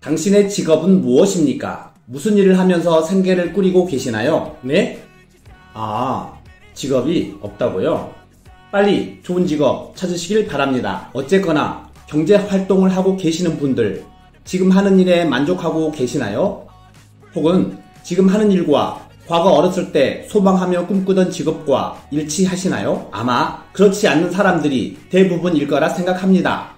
당신의 직업은 무엇입니까? 무슨 일을 하면서 생계를 꾸리고 계시나요? 네? 직업이 없다고요? 빨리 좋은 직업 찾으시길 바랍니다. 어쨌거나 경제 활동을 하고 계시는 분들, 지금 하는 일에 만족하고 계시나요? 혹은 지금 하는 일과 과거 어렸을 때 소망하며 꿈꾸던 직업과 일치하시나요? 아마 그렇지 않는 사람들이 대부분일 거라 생각합니다.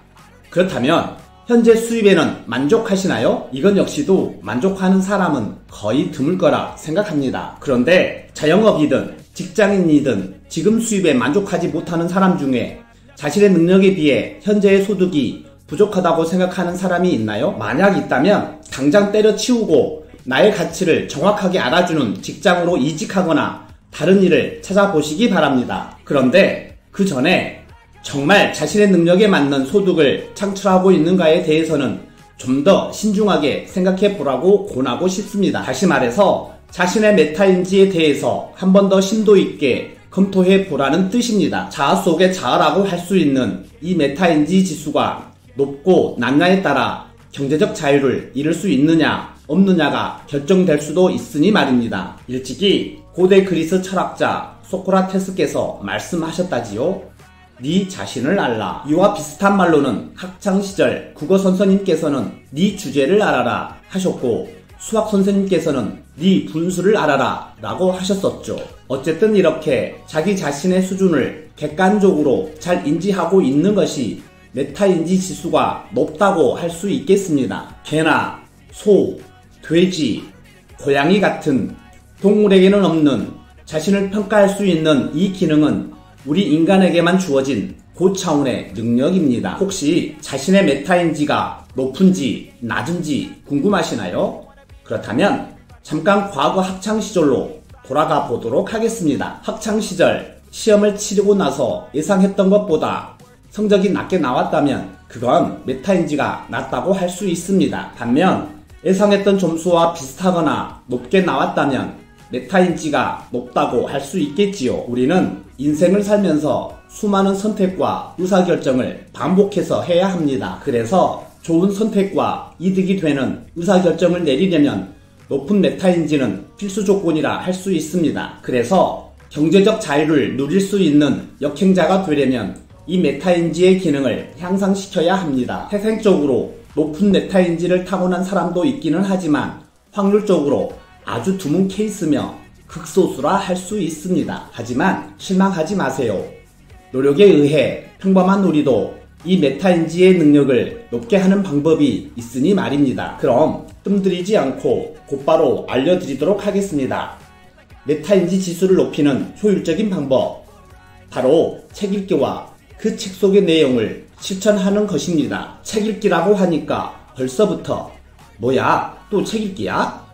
그렇다면 현재 수입에는 만족하시나요? 이건 역시도 만족하는 사람은 거의 드물 거라 생각합니다. 그런데 자영업이든 직장인이든 지금 수입에 만족하지 못하는 사람 중에 자신의 능력에 비해 현재의 소득이 부족하다고 생각하는 사람이 있나요? 만약 있다면 당장 때려치우고 나의 가치를 정확하게 알아주는 직장으로 이직하거나 다른 일을 찾아보시기 바랍니다. 그런데 그 전에 정말 자신의 능력에 맞는 소득을 창출하고 있는가에 대해서는 좀 더 신중하게 생각해 보라고 권하고 싶습니다. 다시 말해서 자신의 메타인지에 대해서 한 번 더 심도 있게 검토해 보라는 뜻입니다. 자아 속의 자아라고 할 수 있는 이 메타인지 지수가 높고 낮냐에 따라 경제적 자유를 이룰 수 있느냐 없느냐가 결정될 수도 있으니 말입니다. 일찍이 고대 그리스 철학자 소크라테스께서 말씀하셨다지요. 네 자신을 알라. 이와 비슷한 말로는 학창시절 국어 선생님께서는 네 주제를 알아라 하셨고, 수학 선생님께서는 네 분수를 알아라 라고 하셨었죠. 어쨌든 이렇게 자기 자신의 수준을 객관적으로 잘 인지하고 있는 것이 메타인지 지수가 높다고 할 수 있겠습니다. 개나 소, 돼지, 고양이 같은 동물에게는 없는 자신을 평가할 수 있는 이 기능은 우리 인간에게만 주어진 고차원의 능력입니다. 혹시 자신의 메타인지가 높은지 낮은지 궁금하시나요? 그렇다면 잠깐 과거 학창시절로 돌아가 보도록 하겠습니다. 학창시절 시험을 치르고 나서 예상했던 것보다 성적이 낮게 나왔다면 그건 메타인지가 낮다고 할 수 있습니다. 반면 예상했던 점수와 비슷하거나 높게 나왔다면 메타인지가 높다고 할 수 있겠지요. 우리는 인생을 살면서 수많은 선택과 의사결정을 반복해서 해야 합니다. 그래서 좋은 선택과 이득이 되는 의사결정을 내리려면 높은 메타인지는 필수 조건이라 할 수 있습니다. 그래서 경제적 자유를 누릴 수 있는 역행자가 되려면 이 메타인지의 기능을 향상시켜야 합니다. 태생적으로 높은 메타인지를 타고난 사람도 있기는 하지만 확률적으로 아주 드문 케이스며 극소수라 할 수 있습니다. 하지만 실망하지 마세요. 노력에 의해 평범한 우리도 이 메타인지의 능력을 높게 하는 방법이 있으니 말입니다. 그럼 뜸들이지 않고 곧바로 알려드리도록 하겠습니다. 메타인지 지수를 높이는 효율적인 방법, 바로 책 읽기와 그 책 속의 내용을 실천하는 것입니다. 책 읽기라고 하니까 벌써부터 뭐야, 또 책 읽기야?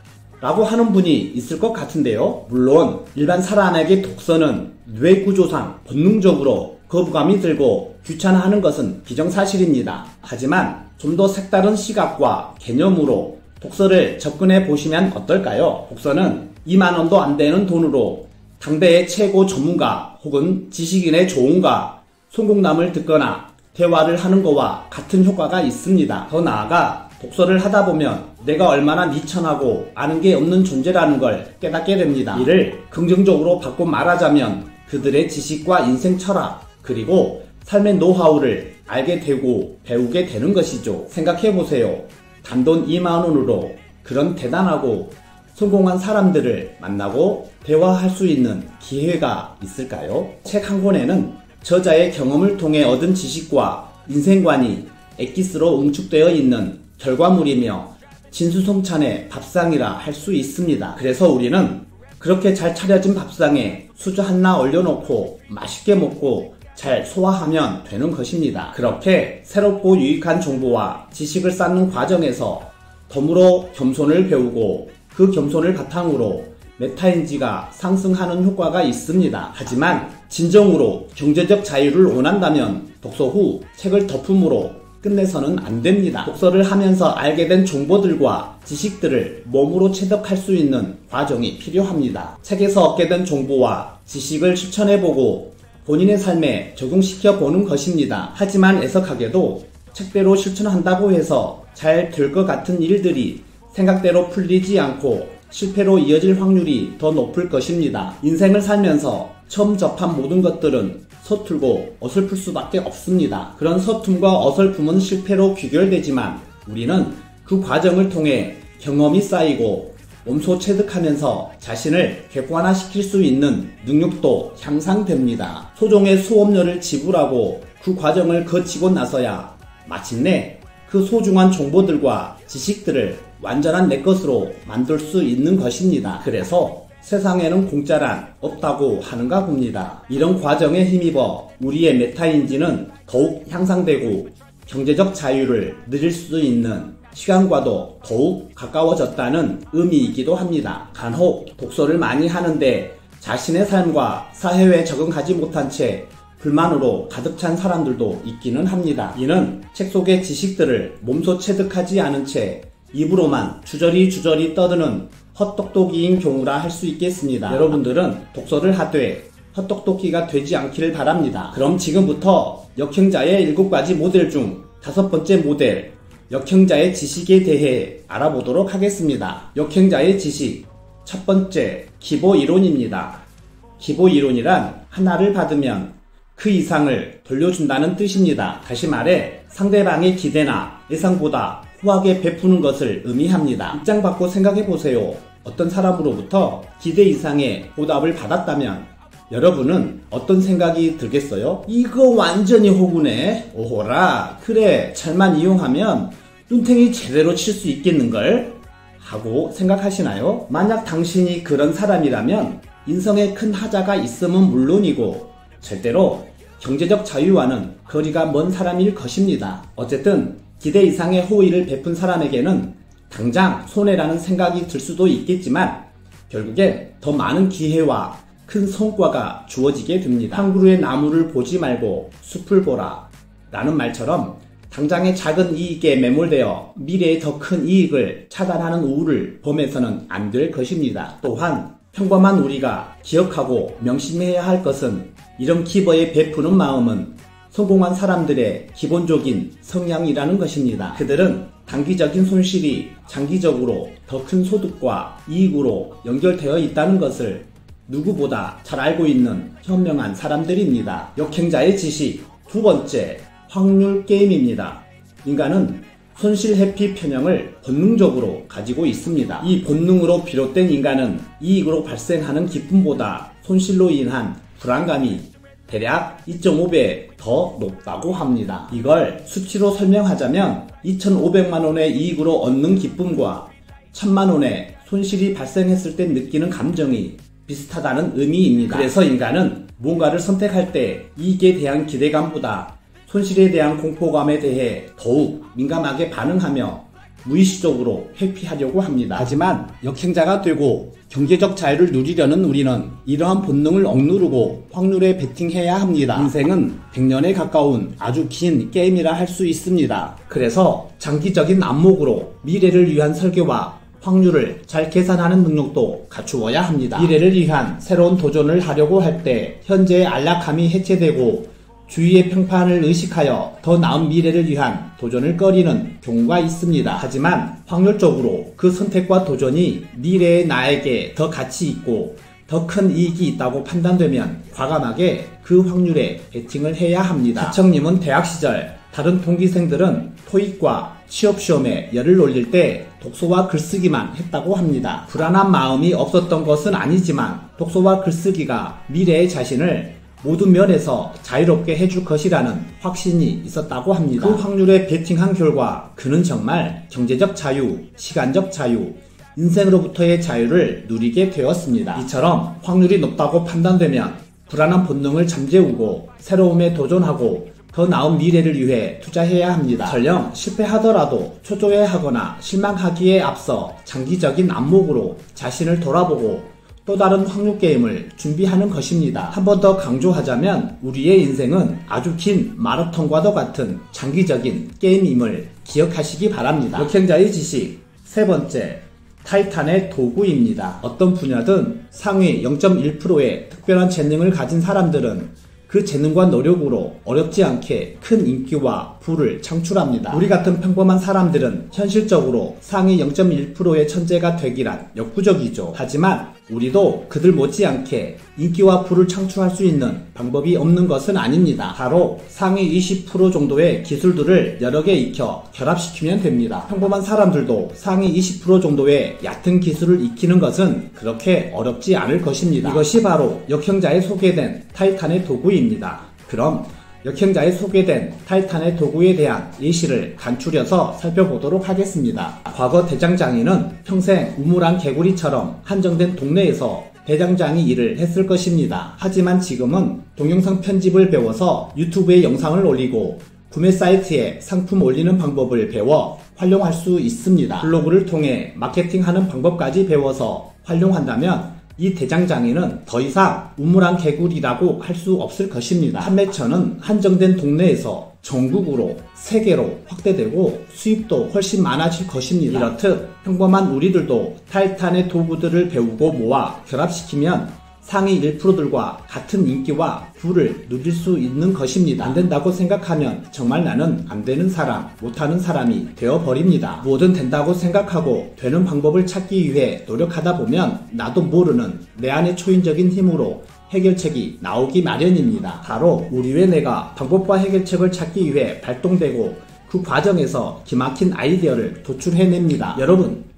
라고 하는 분이 있을 것 같은데요. 물론 일반 사람에게 독서는 뇌구조상 본능적으로 거부감이 들고 귀찮아하는 것은 기정사실입니다. 하지만 좀 더 색다른 시각과 개념으로 독서를 접근해 보시면 어떨까요? 독서는 2만원도 안 되는 돈으로 당대의 최고 전문가 혹은 지식인의 조언과 성공담을 듣거나 대화를 하는 것과 같은 효과가 있습니다. 더 나아가 독서를 하다 보면 내가 얼마나 미천하고 아는 게 없는 존재라는 걸 깨닫게 됩니다. 이를 긍정적으로 바꿔 말하자면 그들의 지식과 인생 철학, 그리고 삶의 노하우를 알게 되고 배우게 되는 것이죠. 생각해보세요. 단돈 2만원으로 그런 대단하고 성공한 사람들을 만나고 대화할 수 있는 기회가 있을까요? 책 한 권에는 저자의 경험을 통해 얻은 지식과 인생관이 엑기스로 응축되어 있는 결과물이며 진수성찬의 밥상이라 할 수 있습니다. 그래서 우리는 그렇게 잘 차려진 밥상에 수저 하나 올려놓고 맛있게 먹고 잘 소화하면 되는 것입니다. 그렇게 새롭고 유익한 정보와 지식을 쌓는 과정에서 덤으로 겸손을 배우고 그 겸손을 바탕으로 메타인지가 상승하는 효과가 있습니다. 하지만 진정으로 경제적 자유를 원한다면 독서 후 책을 덮음으로 끝내서는 안 됩니다. 독서를 하면서 알게 된 정보들과 지식들을 몸으로 체득할 수 있는 과정이 필요합니다. 책에서 얻게 된 정보와 지식을 실천해보고 본인의 삶에 적용시켜 보는 것입니다. 하지만 애석하게도 책대로 실천한다고 해서 잘 될 것 같은 일들이 생각대로 풀리지 않고 실패로 이어질 확률이 더 높을 것입니다. 인생을 살면서 처음 접한 모든 것들은 서툴고 어설플 수밖에 없습니다. 그런 서툼과 어설픔은 실패로 귀결되지만 우리는 그 과정을 통해 경험이 쌓이고 몸소 체득하면서 자신을 객관화시킬 수 있는 능력도 향상됩니다. 소정의 수업료를 지불하고 그 과정을 거치고 나서야 마침내 그 소중한 정보들과 지식들을 완전한 내 것으로 만들 수 있는 것입니다. 그래서 세상에는 공짜란 없다고 하는가 봅니다. 이런 과정에 힘입어 우리의 메타인지는 더욱 향상되고 경제적 자유를 누릴 수 있는 시간과도 더욱 가까워졌다는 의미이기도 합니다. 간혹 독서를 많이 하는데 자신의 삶과 사회에 적응하지 못한 채 불만으로 가득 찬 사람들도 있기는 합니다. 이는 책 속의 지식들을 몸소 체득하지 않은 채 입으로만 주저리 떠드는 헛똑똑이인 경우라 할 수 있겠습니다. 여러분들은 독서를 하되 헛똑똑이가 되지 않기를 바랍니다. 그럼 지금부터 역행자의 7가지 모델 중 5번째 모델, 역행자의 지식에 대해 알아보도록 하겠습니다. 역행자의 지식, 첫 번째, 기보이론입니다. 기보이론이란 하나를 받으면 그 이상을 돌려준다는 뜻입니다. 다시 말해 상대방의 기대나 예상보다 후하게 베푸는 것을 의미합니다. 입장 바꿔 생각해보세요. 어떤 사람으로부터 기대 이상의 보답을 받았다면 여러분은 어떤 생각이 들겠어요? 이거 완전히 호구네. 오호라, 그래, 잘만 이용하면 눈탱이 제대로 칠 수 있겠는걸? 하고 생각하시나요? 만약 당신이 그런 사람이라면 인성에 큰 하자가 있음은 물론이고 절대로 경제적 자유와는 거리가 먼 사람일 것입니다. 어쨌든 기대 이상의 호의를 베푼 사람에게는 당장 손해라는 생각이 들 수도 있겠지만 결국엔 더 많은 기회와 큰 성과가 주어지게 됩니다. 한 그루의 나무를 보지 말고 숲을 보라 라는 말처럼 당장의 작은 이익에 매몰되어 미래의 더 큰 이익을 차단하는 우울을 범해서는 안 될 것입니다. 또한 평범한 우리가 기억하고 명심해야 할 것은 이런 기버에 베푸는 마음은 성공한 사람들의 기본적인 성향이라는 것입니다. 그들은 단기적인 손실이 장기적으로 더 큰 소득과 이익으로 연결되어 있다는 것을 누구보다 잘 알고 있는 현명한 사람들입니다. 역행자의 지식, 두 번째, 확률 게임입니다. 인간은 손실 회피 편향을 본능적으로 가지고 있습니다. 이 본능으로 비롯된 인간은 이익으로 발생하는 기쁨보다 손실로 인한 불안감이 대략 2.5배 더 높다고 합니다. 이걸 수치로 설명하자면 2,500만원의 이익으로 얻는 기쁨과 1,000만원의 손실이 발생했을 때 느끼는 감정이 비슷하다는 의미입니다. 그래서 인간은 뭔가를 선택할 때 이익에 대한 기대감보다 손실에 대한 공포감에 대해 더욱 민감하게 반응하며 무의식적으로 회피하려고 합니다. 하지만 역행자가 되고 경제적 자유를 누리려는 우리는 이러한 본능을 억누르고 확률에 베팅해야 합니다. 인생은 100년에 가까운 아주 긴 게임이라 할 수 있습니다. 그래서 장기적인 안목으로 미래를 위한 설계와 확률을 잘 계산하는 능력도 갖추어야 합니다. 미래를 위한 새로운 도전을 하려고 할 때 현재의 안락함이 해체되고 주위의 평판을 의식하여 더 나은 미래를 위한 도전을 꺼리는 경우가 있습니다. 하지만 확률적으로 그 선택과 도전이 미래의 나에게 더 가치 있고 더 큰 이익이 있다고 판단되면 과감하게 그 확률에 베팅을 해야 합니다. 하청님은 대학 시절 다른 동기생들은 토익과 취업시험에 열을 올릴 때 독서와 글쓰기만 했다고 합니다. 불안한 마음이 없었던 것은 아니지만 독서와 글쓰기가 미래의 자신을 모든 면에서 자유롭게 해줄 것이라는 확신이 있었다고 합니다. 그 확률에 베팅한 결과 그는 정말 경제적 자유, 시간적 자유, 인생으로부터의 자유를 누리게 되었습니다. 이처럼 확률이 높다고 판단되면 불안한 본능을 잠재우고 새로움에 도전하고 더 나은 미래를 위해 투자해야 합니다. 설령 실패하더라도 초조해하거나 실망하기에 앞서 장기적인 안목으로 자신을 돌아보고 또 다른 확률 게임을 준비하는 것입니다. 한 번 더 강조하자면 우리의 인생은 아주 긴 마라톤과도 같은 장기적인 게임임을 기억하시기 바랍니다. 역행자의 지식, 세 번째, 타이탄의 도구입니다. 어떤 분야든 상위 0.1%의 특별한 재능을 가진 사람들은 그 재능과 노력으로 어렵지 않게 큰 인기와 부를 창출합니다. 우리 같은 평범한 사람들은 현실적으로 상위 0.1%의 천재가 되기란 역부족이죠. 하지만 우리도 그들 못지않게 인기와 부를 창출할 수 있는 방법이 없는 것은 아닙니다. 바로 상위 20% 정도의 기술들을 여러 개 익혀 결합시키면 됩니다. 평범한 사람들도 상위 20% 정도의 얕은 기술을 익히는 것은 그렇게 어렵지 않을 것입니다. 이것이 바로 역형자에 소개된 타이탄의 도구입니다. 그럼 역형자에 소개된 타이탄의 도구에 대한 예시를 간추려서 살펴보도록 하겠습니다. 과거 대장장이는 평생 우물안 개구리처럼 한정된 동네에서 대장장이 일을 했을 것입니다. 하지만 지금은 동영상 편집을 배워서 유튜브에 영상을 올리고 구매 사이트에 상품 올리는 방법을 배워 활용할 수 있습니다. 블로그를 통해 마케팅하는 방법까지 배워서 활용한다면 이 대장장이는 더 이상 우물안 개구리라고 할 수 없을 것입니다. 판매처는 한정된 동네에서 전국으로 세계로 확대되고 수입도 훨씬 많아질 것입니다. 이렇듯 평범한 우리들도 타이탄의 도구들을 배우고 모아 결합시키면 상위 1%들과 같은 인기와 부를 누릴 수 있는 것입니다. 안 된다고 생각하면 정말 나는 안 되는 사람, 못하는 사람이 되어버립니다. 뭐든 된다고 생각하고 되는 방법을 찾기 위해 노력하다 보면 나도 모르는 내 안의 초인적인 힘으로 해결책이 나오기 마련입니다. 바로 우리 외 내가 방법과 해결책을 찾기 위해 발동되고 그 과정에서 기막힌 아이디어를 도출해냅니다.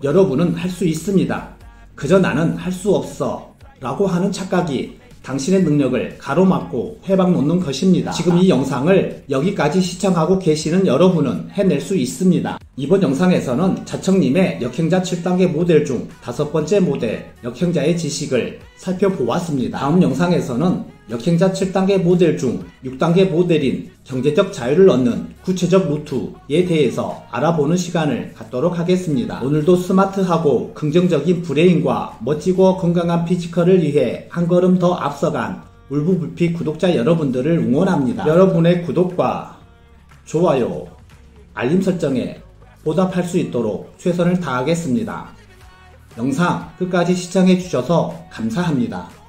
여러분은 할 수 있습니다. 그저 나는 할 수 없어 라고 하는 착각이 당신의 능력을 가로막고 회방 놓는 것입니다. 지금 이 영상을 여기까지 시청하고 계시는 여러분은 해낼 수 있습니다. 이번 영상에서는 자청님의 역행자 7단계 모델 중 5번째 모델 역행자의 지식을 살펴보았습니다. 다음 영상에서는 역행자 7단계 모델 중 6단계 모델인 경제적 자유를 얻는 구체적 루트에 대해서 알아보는 시간을 갖도록 하겠습니다. 오늘도 스마트하고 긍정적인 브레인과 멋지고 건강한 피지컬을 위해 한 걸음 더 앞서간 울부불피 구독자 여러분들을 응원합니다. 여러분의 구독과 좋아요, 알림 설정에 보답할 수 있도록 최선을 다하겠습니다. 영상 끝까지 시청해 주셔서 감사합니다.